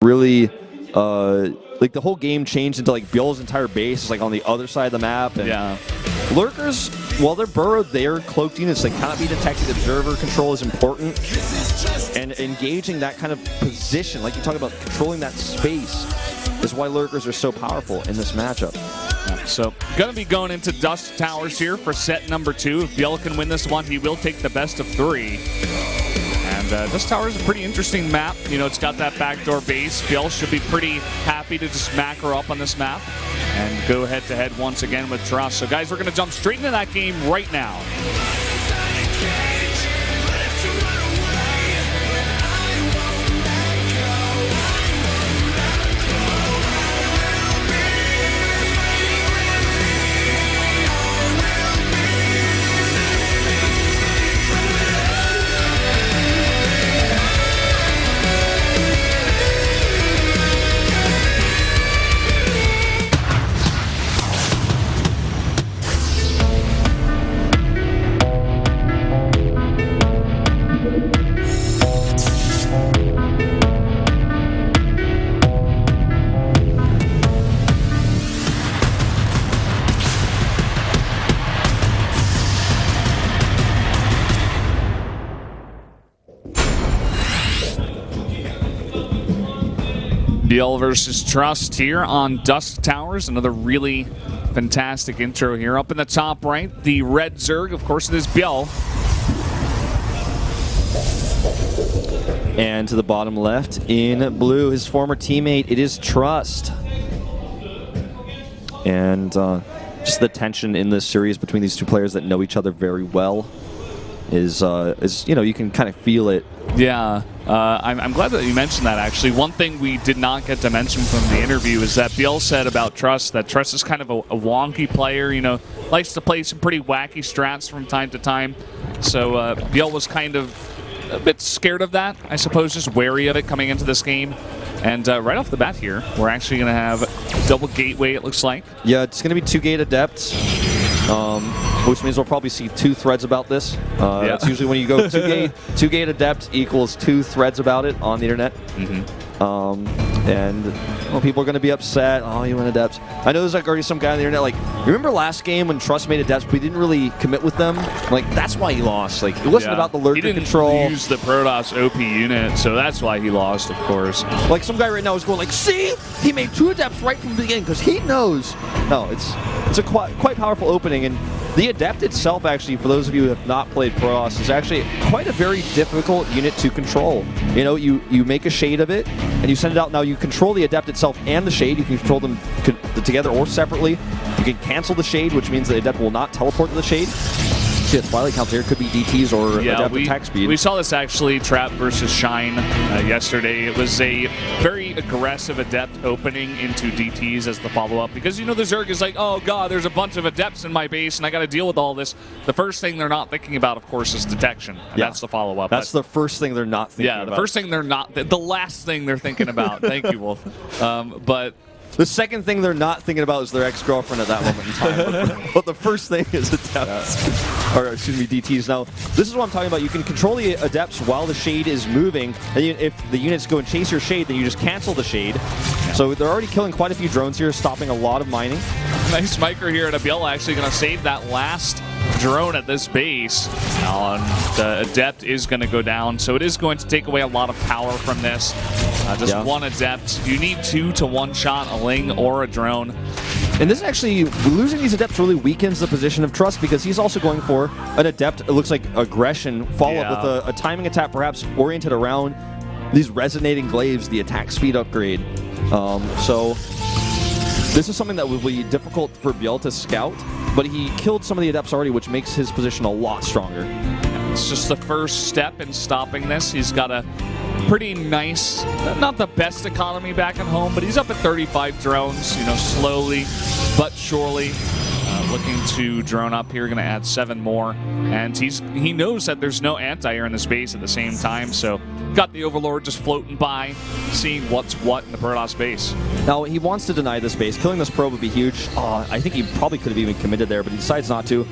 really, like the whole game changed into like ByuL's entire base is like on the other side of the map. And yeah. Lurkers, while they're burrowed, they're cloaked units. They cannot be detected. Observer control is important. And engaging that kind of position, like you talk about controlling that space, is why Lurkers are so powerful in this matchup. So, going to be going into Dust Towers here for set number 2. If ByuL can win this one, he will take the best of 3. And Dust Tower is a pretty interesting map. You know, it's got that backdoor base. ByuL should be pretty happy to just macro up on this map and go head-to-head once again with Trust. So, guys, we're going to jump straight into that game right now. ByuL versus Trust here on Dust Towers. Another really fantastic intro here. Up in the top right, the red Zerg. Of course, it is ByuL. And to the bottom left, in blue, his former teammate, it is Trust. And just the tension in this series between these two players that know each other very well is you know, you can kind of feel it. Yeah, I'm glad that you mentioned that, actually. One thing we did not get to mention from the interview is that ByuL said about Trust that Trust is kind of a wonky player, you know, likes to play some pretty wacky strats from time to time. So ByuL was kind of a bit scared of that, I suppose, just wary of it coming into this game. And right off the bat here, we're actually going to have double gateway, it looks like. Yeah, it's going to be 2 gate adepts. Which means we'll probably see 2 threads about this. Yeah. It's usually when you go 2 gate adept equals 2 threads about it on the internet. And well, people are going to be upset. Oh, you went adepts. I know there's like already some guy on the internet like, you remember last game when Trust made adepts, but he didn't really commit with them? Like, that's why he lost. Like, it wasn't about the lurker control. He didn't use the Protoss OP unit, so that's why he lost, of course. Like, some guy right now is going like, see? He made 2 adepts right from the beginning because he knows. No, it's a quite powerful opening, and the Adept itself, actually, for those of you who have not played Protoss, is actually quite a very difficult unit to control. You know, you make a shade of it, and you send it out. Now, you control the Adept itself and the shade. You can control them together or separately. You can cancel the shade, which means the Adept will not teleport to the shade. See, the Twilight counter here could be DTs or Adept attack speed. We saw this, actually, Trap versus Shine yesterday. It was a very aggressive Adept opening into DTs as the follow-up, because, you know, the Zerg is like, oh, God, there's a bunch of Adepts in my base, and I got to deal with all this. The first thing they're not thinking about, of course, is detection. And that's the follow-up. That's the first thing they're not thinking about. Yeah, the first thing they're not, the last thing they're thinking about. Thank you, Wolf. But the second thing they're not thinking about is their ex-girlfriend at that moment in time. But the first thing is Adepts. Or, excuse me, DTs. Now, this is what I'm talking about. You can control the Adepts while the shade is moving. And if the units go and chase your shade, then you just cancel the shade. So they're already killing quite a few drones here, stopping a lot of mining. Nice micro here at ByuL, actually going to save that last drone at this base. And the Adept is going to go down, so it is going to take away a lot of power from this. Just one Adept. You need 2 to one-shot a Ling or a drone. And this actually, losing these Adepts really weakens the position of Trust, because he's also going for an Adept, it looks like aggression, follow-up with a timing attack perhaps oriented around these resonating glaives, the attack speed upgrade. So this is something that would be difficult for ByuL to scout, but he killed some of the Adepts already, which makes his position a lot stronger. It's just the first step in stopping this. He's got a pretty nice, not the best economy back at home, but he's up at 35 drones, you know, slowly but surely. Looking to drone up here, going to add 7 more. And he knows that there's no anti-air in the space at the same time, so got the Overlord just floating by, seeing what's what in the Protoss base. Now, he wants to deny this base. Killing this probe would be huge. I think he probably could have even committed there, but he decides not to.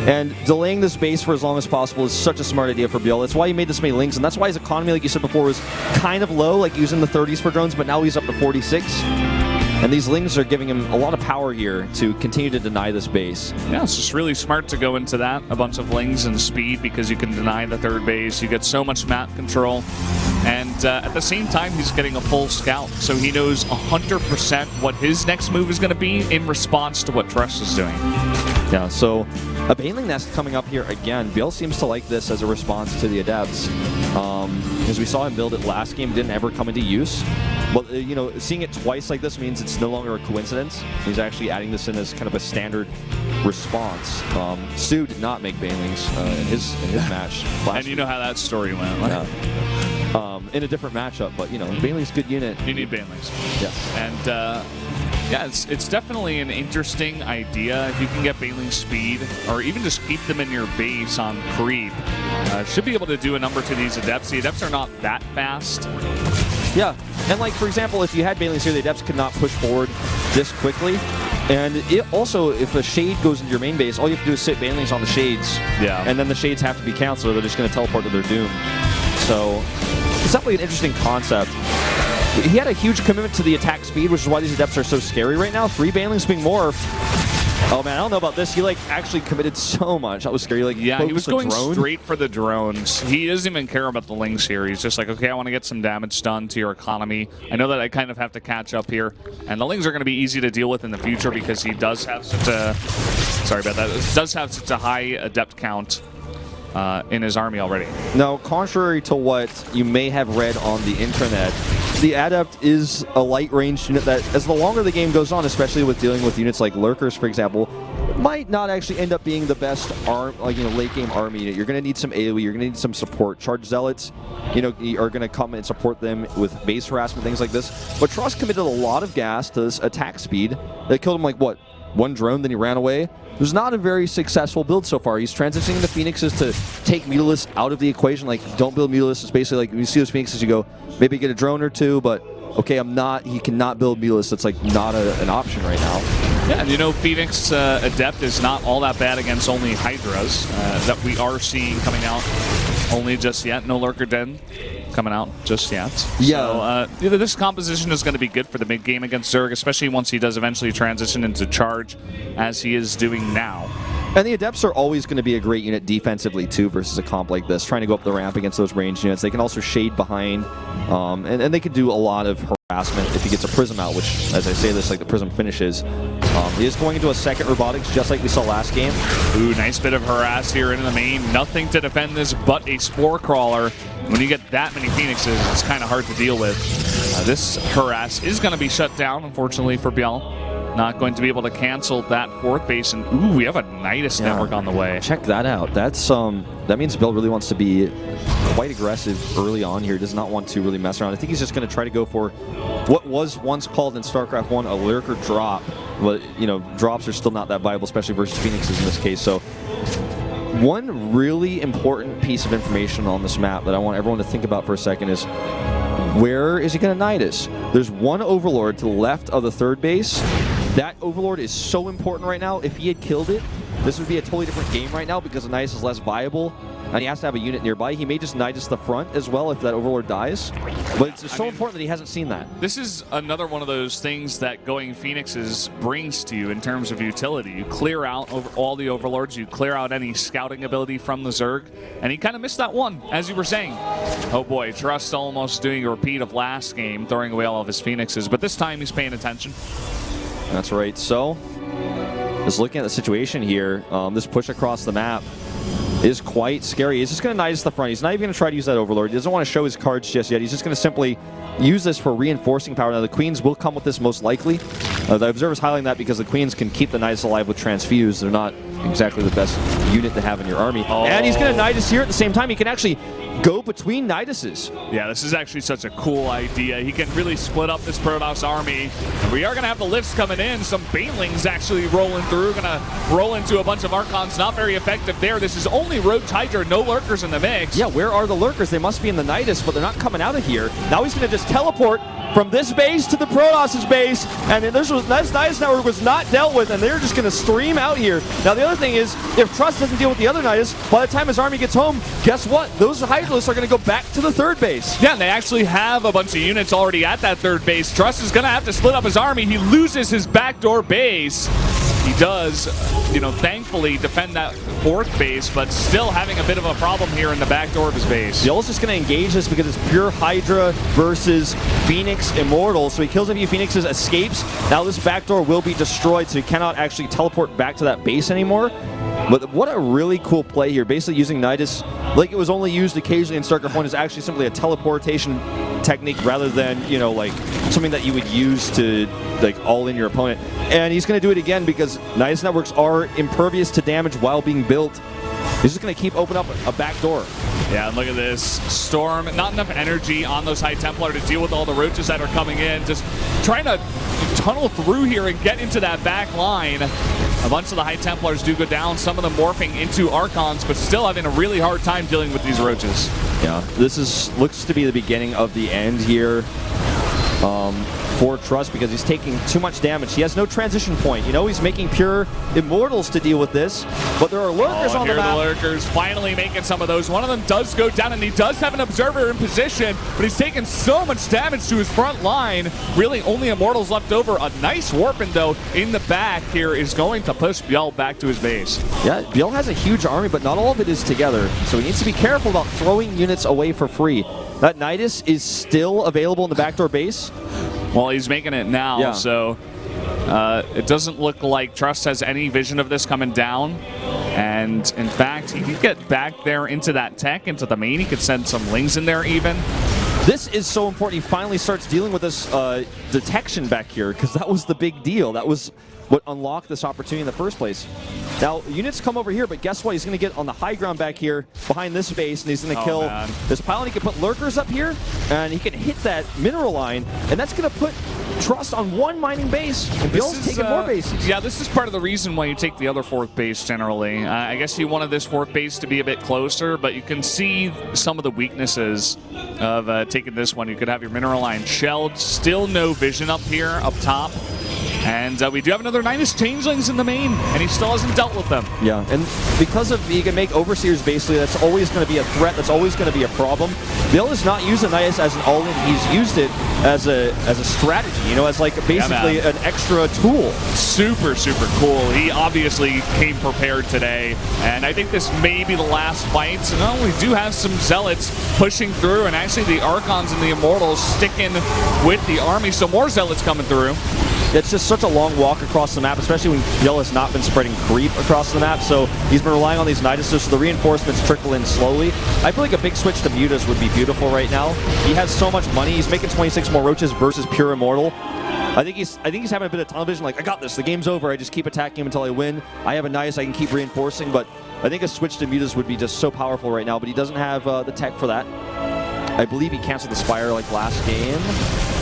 And delaying this base for as long as possible is such a smart idea for ByuL. That's why he made this many links, and that's why his economy, like you said before, was kind of low, like using the 30s for drones, but now he's up to 46. And these lings are giving him a lot of power here to continue to deny this base. Yeah, it's just really smart to go into that, a bunch of lings and speed, because you can deny the third base. You get so much map control. And at the same time, he's getting a full scout, so he knows 100% what his next move is going to be in response to what Trust is doing. Yeah, so a Baneling Nest coming up here again. ByuL seems to like this as a response to the Adepts. As we saw him build it last game, didn't ever come into use. But, you know, seeing it twice like this means it's no longer a coincidence. He's actually adding this in as kind of a standard response. Stu did not make Banelings in his match last And you know how that story went. Right? Yeah. In a different matchup, but, you know, Baneling's a good unit. You need Banelings. Yes. And, yeah, it's definitely an interesting idea. If you can get Baneling speed, or even just keep them in your base on creep, should be able to do a number to these Adepts. The Adepts are not that fast. Yeah, and like, for example, if you had Banelings here, the Adepts could not push forward this quickly. And it also, if a Shade goes into your main base, all you have to do is sit Banelings on the Shades. Yeah. And then the Shades have to be canceled, or they're just going to teleport to their doom. So it's definitely an interesting concept. He had a huge commitment to the attack speed, which is why these Adepts are so scary right now. 3 Banelings being morphed. Oh man, I don't know about this. He like actually committed so much. That was scary. Like, yeah, he was going straight for the drones. He doesn't even care about the lings here. He's just like, okay, I want to get some damage done to your economy. I know that I kind of have to catch up here, and the lings are going to be easy to deal with in the future because he does have such a does have such a high Adept count in his army already. Now, contrary to what you may have read on the internet, the Adept is a light range unit that, as the longer the game goes on, especially with dealing with units like Lurkers, for example, might not actually end up being the best late game army unit. You're going to need some AoE, you're going to need some support. Charge Zealots, you know, are going to come and support them with base harassment, things like this. But Trust committed a lot of gas to this attack speed. They killed him like, what, 1 drone, then he ran away. It was not a very successful build so far. He's transitioning the Phoenixes to take Mutalisks out of the equation. Like, don't build Mutalisks. It's basically like, when you see those Phoenixes, you go, maybe get a drone or 2, but okay, he cannot build Mutalisks. That's like not an option right now. Yeah, and you know, Phoenix Adept is not all that bad against only Hydras that we are seeing coming out only just yet. No Lurker Den coming out just yet. Yeah. So this composition is going to be good for the mid game against Zerg, especially once he does eventually transition into charge, as he is doing now. And the Adepts are always going to be a great unit defensively, too, versus a comp like this, trying to go up the ramp against those ranged units. They can also shade behind, and they can do a lot of harassment if he gets a Prism out, which, as I say this, like the Prism finishes. He is going into a second Robotics, just like we saw last game. Ooh, nice bit of harass here in the main. Nothing to defend this but a Spore Crawler. When you get that many Phoenixes, it's kind of hard to deal with. This harass is going to be shut down, unfortunately, for ByuL. Not going to be able to cancel that 4th base, and ooh, we have a Nidus network on the way. Check that out. That's that means ByuL really wants to be quite aggressive early on here. Does not want to really mess around. I think he's just going to try to go for what was once called in StarCraft 1 a Lurker drop. But, you know, drops are still not that viable, especially versus Phoenixes in this case. So one really important piece of information on this map that I want everyone to think about for a second is, where is he going to Nidus? There's one Overlord to the left of the 3rd base. That Overlord is so important right now. If he had killed it, this would be a totally different game right now because the Nidus is less viable, and he has to have a unit nearby. He may just Nidus the front as well if that Overlord dies. But it's so important that he hasn't seen that. This is another one of those things that going Phoenixes brings to you in terms of utility. You clear out over all the Overlords, you clear out any scouting ability from the Zerg, and he kind of missed that one, as you were saying. Oh boy, Trust almost doing a repeat of last game, throwing away all of his Phoenixes, but this time he's paying attention. That's right. So, just looking at the situation here, this push across the map is quite scary. He's just going to Nidus the front. He's not even going to try to use that Overlord. He doesn't want to show his cards just yet. He's just going to simply use this for reinforcing power. Now, the Queens will come with this most likely. The Observer's highlighting that because the Queens can keep the Nidus alive with Transfuse. They're not exactly the best unit to have in your army. Oh. And he's going to Nidus here at the same time. He can actually go between Niduses. Yeah, this is actually such a cool idea. He can really split up this Protoss army. And we are going to have the lifts coming in. Some Banelings actually rolling through. Going to roll into a bunch of Archons. Not very effective there. This is only Roach Hydra. No Lurkers in the mix. Yeah, where are the Lurkers? They must be in the Nidus, but they're not coming out of here. Now he's going to just teleport from this base to the Protoss' base, and then this Nidus network was not dealt with, and they're just going to stream out here. Now, the other thing is, if Trust doesn't deal with the other Nidus, by the time his army gets home, guess what? Those Hydralisks are going to go back to the third base. Yeah, and they actually have a bunch of units already at that third base. Trust is going to have to split up his army. He loses his backdoor base. He does, you know, thankfully defend that fourth base, but still having a bit of a problem here in the back door of his base. ByuL's just going to engage this because it's pure Hydra versus Phoenix Immortal. So he kills a few Phoenixes, escapes. Now this back door will be destroyed, so he cannot actually teleport back to that base anymore. But what a really cool play here. Basically using Nidus like it was only used occasionally in Starcraft 1 is actually simply a teleportation technique rather than, you know, like something that you would use to like all in your opponent. And he's going to do it again because Nidus networks are impervious to damage while being built. He's just going to keep opening up a back door. Yeah, and look at this. Storm, not enough energy on those High Templar to deal with all the roaches that are coming in. Just trying to tunnel through here and get into that back line. A bunch of the High Templars do go down, some of them morphing into Archons, but still having a really hard time dealing with these roaches. Yeah, this looks to be the beginning of the end here. For Trust because he's taking too much damage. He has no transition point. You know, he's making pure Immortals to deal with this, but there are lurkers on the map. The lurkers finally making some of those. One of them does go down, and he does have an observer in position, but he's taking so much damage to his front line. Really, only Immortals left over. A nice warping, though, in the back here is going to push ByuL back to his base. Yeah, ByuL has a huge army, but not all of it is together, so he needs to be careful about throwing units away for free. That Nidus is still available in the backdoor base. Well, he's making it now, yeah. So it doesn't look like Trust has any vision of this coming down. And in fact, he could get back there into that tech, into the main. He could send some lings in there even. This is so important. He finally starts dealing with this detection back here because that was the big deal. That was what unlocked this opportunity in the first place. Now, units come over here, but guess what? He's going to get on the high ground back here behind this base, and he's going to kill this pylon. He can put lurkers up here, and he can hit that mineral line, and that's going to put Trust on one mining base, and ByuL's taking more bases. Yeah, this is part of the reason why you take the other fourth base generally. I guess he wanted this fourth base to be a bit closer, but you can see some of the weaknesses of taking this one. You could have your mineral line shelled, still no vision up here, up top. And we do have another Nidus Changelings in the main, and he still hasn't dealt with them. Yeah, and because of he can make Overseers basically, that's always going to be a threat, that's always going to be a problem. ByuL is not using Nidus as an all-in, he's used it as a strategy, you know, as like basically an extra tool. Super, super cool. He obviously came prepared today, and I think this may be the last fight. So no, we do have some Zealots pushing through, and actually the Archons and the Immortals sticking with the army, so more Zealots coming through. It's just such a long walk across the map, especially when ByuL has not been spreading creep across the map, so he's been relying on these Niduses, so the reinforcements trickle in slowly. I feel like a big switch to Mutas would be beautiful right now. He has so much money. He's making 26 more roaches versus pure Immortal. I think he's having a bit of tunnel vision, like, I got this, the game's over, I just keep attacking him until I win. I have a Nidus, I can keep reinforcing, but I think a switch to Mutas would be just so powerful right now, but he doesn't have the tech for that. I believe he canceled the Spire like last game.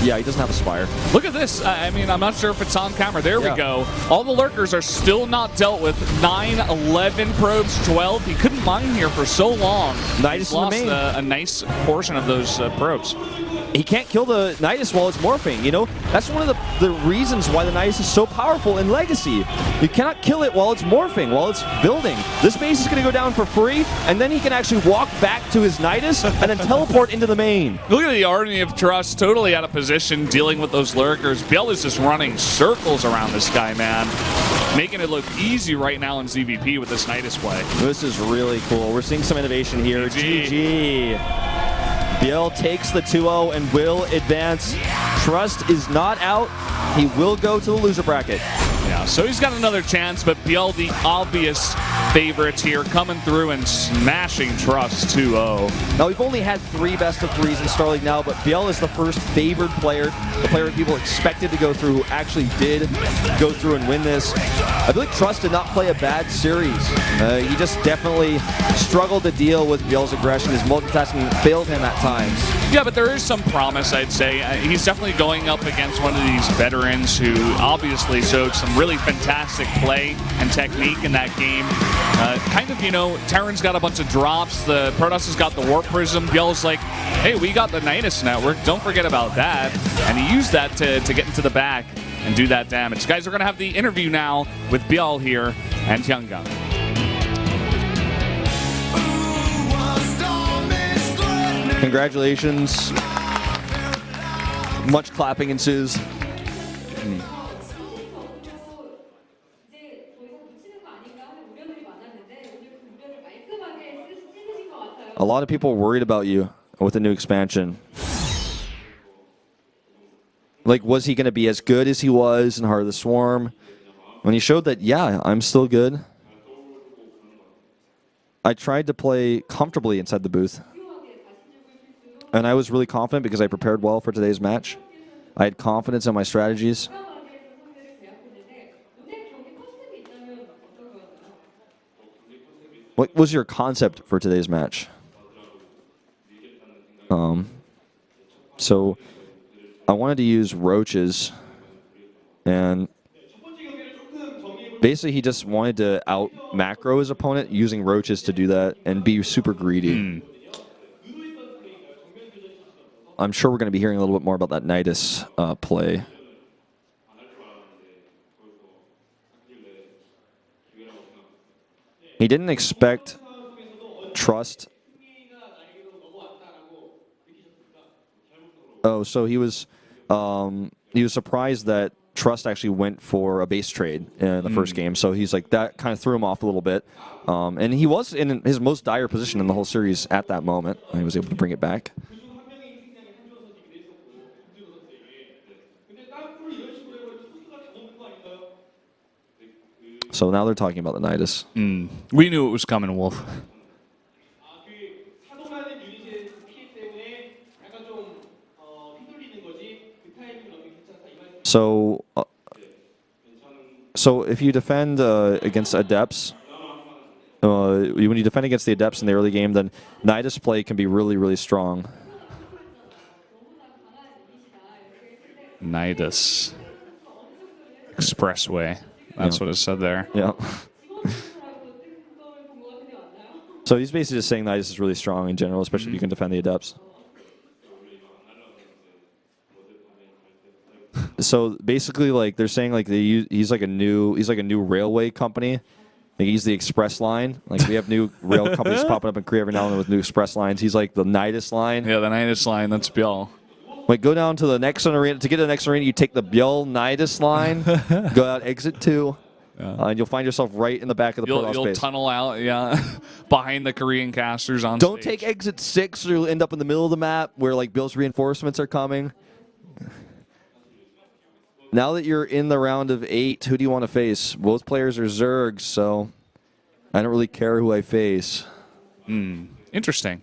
Yeah, he doesn't have a Spire. Look at this. I mean, I'm not sure if it's on camera. There we go. All the lurkers are still not dealt with. 9, 11 probes, 12. He couldn't mine here for so long. Nidus in the main. A nice portion of those probes. He can't kill the Nidus while it's morphing, you know? That's one of the reasons why the Nidus is so powerful in Legacy. You cannot kill it while it's morphing, while it's building. This base is going to go down for free, and then he can actually walk back to his Nidus and then teleport into the main. Look at the army of Trust, totally out of position, dealing with those lurkers. ByuL is just running circles around this guy, man. Making it look easy right now in ZVP with this Nidus play. This is really cool. We're seeing some innovation here. GG. ByuL takes the 2-0 and will advance. Trust is not out. He will go to the loser bracket. Yeah, so he's got another chance, but ByuL, the obvious favorites here, coming through and smashing Trust 2-0. Now, we've only had 3 best-of-3s in Starleague now, but ByuL is the first favored player, the player people expected to go through, who actually did go through and win this. I feel like Trust did not play a bad series. He just definitely struggled to deal with ByuL's aggression. His multitasking failed him at times. Yeah, but there is some promise, I'd say. He's definitely going up against one of these veterans who obviously showed some really fantastic play and technique in that game. Kind of, you know, Terran's got a bunch of drops. The Protoss has got the Warp Prism. ByuL's like, hey, we got the Nidus network. Don't forget about that. And he used that to get into the back and do that damage. Guys, we're going to have the interview now with ByuL here and Hyunga. Congratulations. Much clapping ensues. A lot of people worried about you with the new expansion. Like, was he going to be as good as he was in Heart of the Swarm? When he showed that, yeah, I'm still good. I tried to play comfortably inside the booth. And I was really confident because I prepared well for today's match. I had confidence in my strategies. What was your concept for today's match? So I wanted to use roaches, and basically he just wanted to out macro his opponent using roaches to do that and be super greedy. I'm sure we're going to be hearing a little bit more about that Nidus play. He didn't expect Trust. Oh, so he was surprised that Trust actually went for a base trade in the first game. So he's like, that kind of threw him off a little bit. And he was in his most dire position in the whole series at that moment. And he was able to bring it back. So now they're talking about the Nidus. We knew it was coming, Wolf. So if you defend against Adepts, when you defend against the Adepts in the early game, then Nidus play can be really, really strong. Nidus. Expressway. That's what it said there. Yeah. So he's basically just saying Nidus is really strong in general, especially if you can defend the Adepts. So basically, like they're saying, like he's like a new railway company. Like he's the express line. Like we have new rail companies popping up in Korea every now and then with new express lines. He's like the Nidus line. Yeah, the Nidus line. That's ByuL. Like go down to the next arena. To get to the next arena, you take the ByuL Nidus line, go out exit 2, and you'll find yourself right in the back of the Protoss You'll base. tunnel out, behind the Korean casters on Don't stage. take exit 6, or you'll end up in the middle of the map where like ByuL's reinforcements are coming. Now that you're in the round of 8, who do you want to face? Both players are Zergs, so I don't really care who I face. Interesting.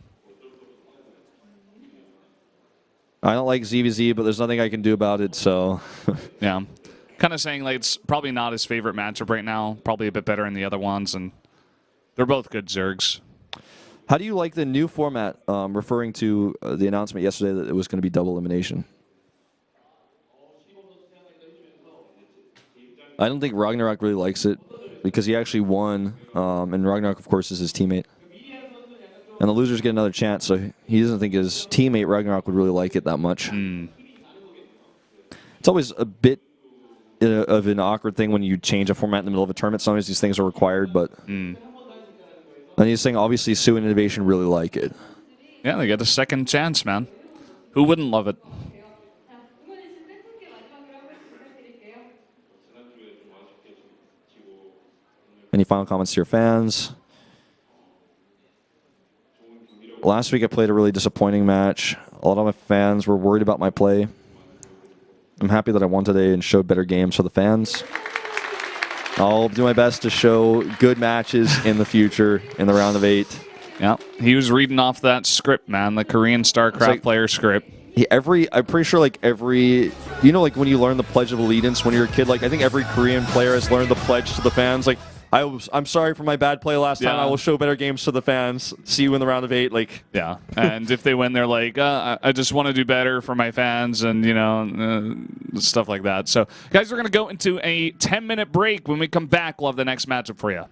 I don't like ZVZ, but there's nothing I can do about it, so... Yeah. Kind of saying like it's probably not his favorite matchup right now. Probably a bit better than the other ones, and they're both good Zergs. How do you like the new format, referring to the announcement yesterday that it was going to be double elimination? I don't think Ragnarok really likes it because he actually won, and Ragnarok, of course, is his teammate. And the losers get another chance, so he doesn't think his teammate Ragnarok would really like it that much. It's always a bit of an awkward thing when you change a format in the middle of a tournament. Sometimes these things are required, but... And he's saying, obviously, Sue and Innovation really like it. Yeah, they get a second chance, man. Who wouldn't love it? Any final comments to your fans? Last week I played a really disappointing match. A lot of my fans were worried about my play. I'm happy that I won today and showed better games for the fans. I'll do my best to show good matches in the future in the round of 8. Yeah, he was reading off that script, man, the Korean Starcraft player script. I'm pretty sure like every, like when you learn the Pledge of Allegiance when you're a kid, like I think every Korean player has learned the pledge to the fans. Like, I'm sorry for my bad play last time. I will show better games to the fans. See you in the round of 8. Like, yeah, and if they win, they're like, I just want to do better for my fans, and stuff like that. So, guys, we're gonna go into a 10-minute break. When we come back, we'll have the next matchup for you.